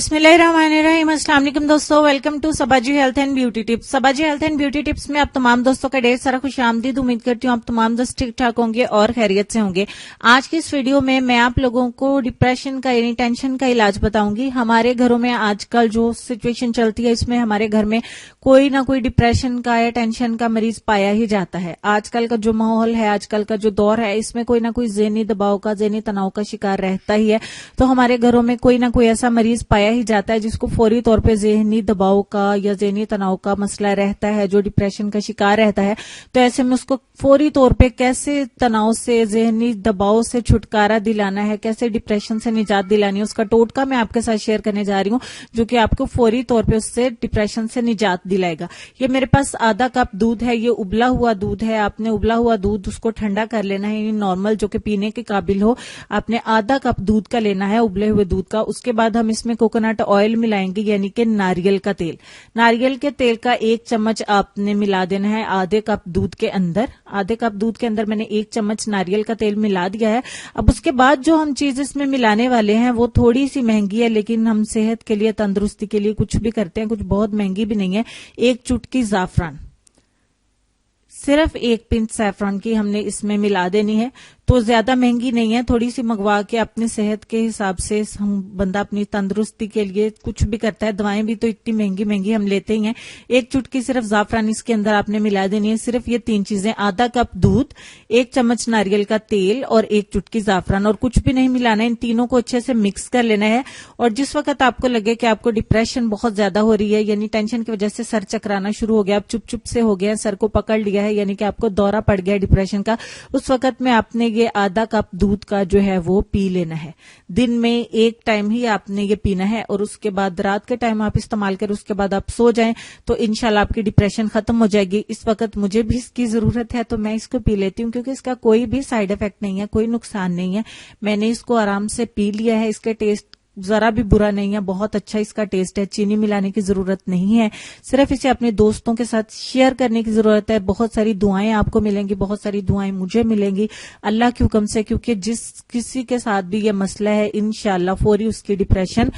बिस्मिल्लाहिर्रहमानिर्रहीम। अस्सलाम वालेकुम दोस्तों, welcome to Sabaji health and beauty tips. Sabaji health and beauty tips में आप तमाम दोस्तों का ढेर सारा खुशामदीद। उम्मीद करती हूँ आप तमाम दोस्त ठीक ठाक होंगे और खैरियत से होंगे। आज की इस वीडियो में मैं आप लोगों को डिप्रेशन का यानी टेंशन का इलाज बताऊंगी। हमारे घरों में आजकल जो सिचुएशन चलती है, इसमें हमारे घर में कोई ना कोई डिप्रेशन का या टेंशन का मरीज पाया ही जाता है। आजकल का जो माहौल है, आजकल का जो दौर है, इसमें कोई ना कोई ज़हनी दबाव का, ज़हनी तनाव का शिकार रहता ही है। तो हमारे घरों में कोई ना कोई ऐसा मरीज पाया ही जाता है जिसको फौरी तौर पे ज़हनी दबाव का या ज़हनी तनाव का मसला रहता है, जो डिप्रेशन का शिकार रहता है। तो ऐसे में उसको फौरी तौर पे कैसे तनाव से, ज़हनी दबाव से छुटकारा दिलाना है, कैसे डिप्रेशन से निजात दिलानी है, उसका टोटका मैं आपके साथ शेयर करने जा रही हूँ, जो कि आपको फौरी तौर पे उससे डिप्रेशन से निजात दिलाएगा। ये मेरे पास आधा कप दूध है, ये उबला हुआ दूध है। आपने उबला हुआ दूध उसको ठंडा कर लेना है, नॉर्मल जो कि पीने के काबिल हो। आपने आधा कप दूध का लेना है, उबले हुए दूध का। उसके बाद हम इसमें कोकोनट ऑयल मिलाएंगे, यानी कि नारियल का तेल। नारियल के तेल का 1 चम्मच आपने मिला देना है आधे कप दूध के अंदर। आधे कप दूध के अंदर मैंने 1 चम्मच नारियल का तेल मिला दिया है। अब उसके बाद जो हम चीज इसमें मिलाने वाले हैं वो थोड़ी सी महंगी है, लेकिन हम सेहत के लिए, तंदुरुस्ती के लिए कुछ भी करते हैं, कुछ बहुत महंगी भी नहीं है। 1 चुटकी जाफरान, सिर्फ 1 पिंच सैफरन की हमने इसमें मिला देनी है। तो ज्यादा महंगी नहीं है, थोड़ी सी मंगवा के अपनी सेहत के हिसाब से हम बंदा अपनी तंदुरुस्ती के लिए कुछ भी करता है। दवाएं भी तो इतनी महंगी महंगी हम लेते ही हैं। 1 चुटकी सिर्फ जाफरान इसके अंदर आपने मिला देनी है। सिर्फ ये 3 चीजें, आधा कप दूध, 1 चम्मच नारियल का तेल और 1 चुटकी जाफरान, और कुछ भी नहीं मिलाना है। इन तीनों को अच्छे से मिक्स कर लेना है। और जिस वक्त आपको लगे कि आपको डिप्रेशन बहुत ज्यादा हो रही है, यानी टेंशन की वजह से सर चकराना शुरू हो गया, आप चुप चुप से हो गया, सर को पकड़ लिया है, यानी कि आपको दौरा पड़ गया डिप्रेशन का, उस वक्त में आपने ये आधा कप दूध का जो है वो पी लेना है। दिन में 1 टाइम ही आपने ये पीना है, और उसके बाद रात के टाइम आप इस्तेमाल करें, उसके बाद आप सो जाएं तो इंशाल्लाह आपकी डिप्रेशन खत्म हो जाएगी। इस वक्त मुझे भी इसकी जरूरत है तो मैं इसको पी लेती हूँ, क्योंकि इसका कोई भी साइड इफेक्ट नहीं है, कोई नुकसान नहीं है। मैंने इसको आराम से पी लिया है। इसके टेस्ट जरा भी बुरा नहीं है, बहुत अच्छा इसका टेस्ट है। चीनी मिलाने की जरूरत नहीं है, सिर्फ इसे अपने दोस्तों के साथ शेयर करने की जरूरत है। बहुत सारी दुआएं आपको मिलेंगी, बहुत सारी दुआएं मुझे मिलेंगी अल्लाह के हुक्म से, क्योंकि जिस किसी के साथ भी ये मसला है, इंशाल्लाह फौरी उसकी डिप्रेशन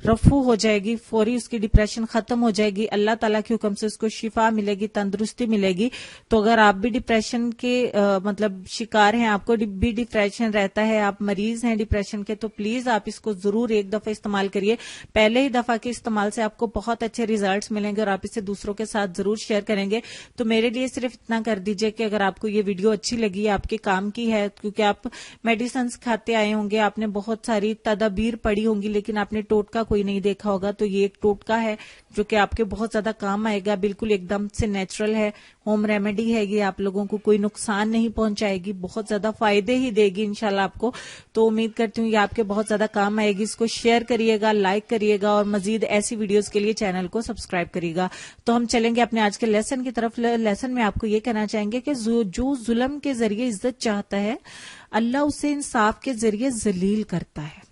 रफू हो जाएगी, फौरी उसकी डिप्रेशन खत्म हो जाएगी। अल्लाह ताला के हुक्म से उसको शिफा मिलेगी, तंदुरुस्ती मिलेगी। तो अगर आप भी डिप्रेशन के मतलब शिकार हैं, आपको भी डिप्रेशन रहता है, आप मरीज हैं डिप्रेशन के, तो प्लीज आप इसको जरूर एक दफा इस्तेमाल करिए। पहले ही दफा के इस्तेमाल से आपको बहुत अच्छे रिजल्ट्स मिलेंगे और आप इसे दूसरों के साथ जरूर शेयर करेंगे। तो मेरे लिए सिर्फ इतना कर दीजिए कि अगर आपको ये वीडियो अच्छी लगी, आपके काम की है, क्योंकि आप मेडिसिन खाते आए होंगे, आपने बहुत सारी तदाबीर पढ़ी होंगी, लेकिन आपने टोटका कोई नहीं देखा होगा, तो ये एक टोटका है जो कि आपके बहुत ज्यादा काम आएगा। बिल्कुल एकदम से नेचुरल है, होम रेमेडी है ये, आप लोगों को कोई नुकसान नहीं पहुंचाएगी, बहुत ज्यादा फायदे ही देगी इंशाल्लाह आपको। तो उम्मीद करती हूँ ये आपके बहुत ज्यादा काम आएगी। इसको शेयर करिएगा, लाइक करिएगा, और मजीद ऐसी वीडियोस के लिए चैनल को सब्सक्राइब करिएगा। तो हम चलेंगे अपने आज के लेसन की तरफ। लेसन में आपको ये कहना चाहेंगे कि जो जुल्म के जरिए इज्जत चाहता है, अल्लाह उसे इंसाफ के जरिए जलील करता है।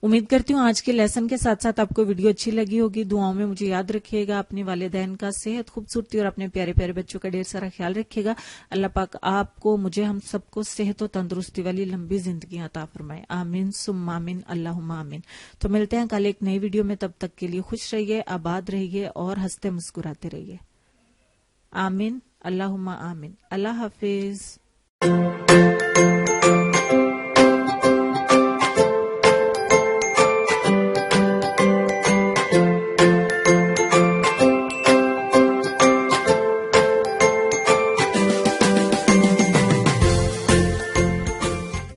उम्मीद करती हूँ आज के लेसन के साथ साथ आपको वीडियो अच्छी लगी होगी। दुआओं में मुझे याद रखिएगा, अपने वालिदैन का सेहत, खूबसूरती और अपने प्यारे प्यारे बच्चों का ढेर सारा ख्याल रखिएगा। अल्लाह पाक आपको, मुझे, हम सबको सेहत और तंदुरुस्ती वाली लंबी जिंदगी अता फरमाए। आमीन सुम्मा आमीन, अल्लाहुम्मा आमीन। तो मिलते हैं कल एक नई वीडियो में, तब तक के लिए खुश रहिए, आबाद रहिए और हंसते मुस्कुराते रहिए। आमीन, अल्लाहुम्मा आमीन। अल्लाह हाफिज।